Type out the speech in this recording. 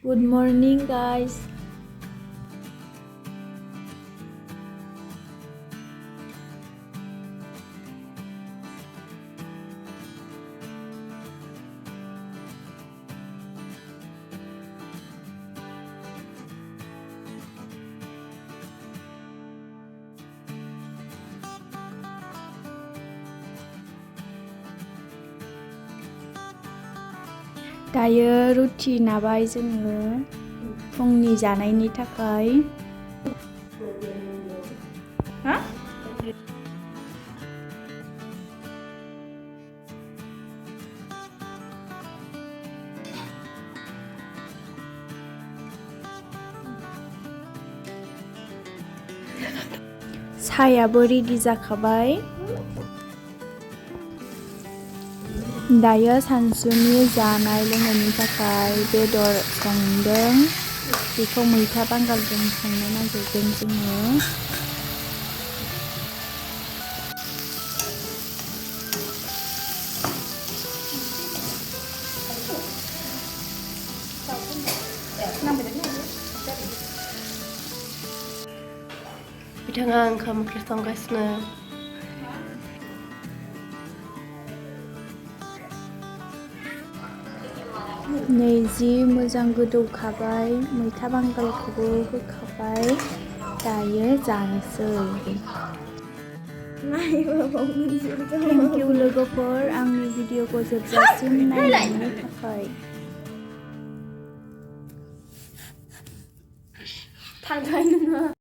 Good morning, guys. दायो रुटि नाबाय जोङो फुंनि जानायनि थाखाय। साहायाबो रेडि जाखाबाय। दायो सानसुनि जानाय लोंनायनि थाखाय बेदर संदों। बेखौ मैथा बांगालजों संनो नागिरदों जोङो। बिथाङा ओंखाम ओंख्रि संगासिनो। नै जि मोजां गोदौखाबाय, मैथा बांगालखौबो होखाबाय। दायो जानोसै। थेंक इउ लोगोफोर आंनि भिडिअखौ जोबजासिम नायनायनि थाखाय। थांबाय नोङो।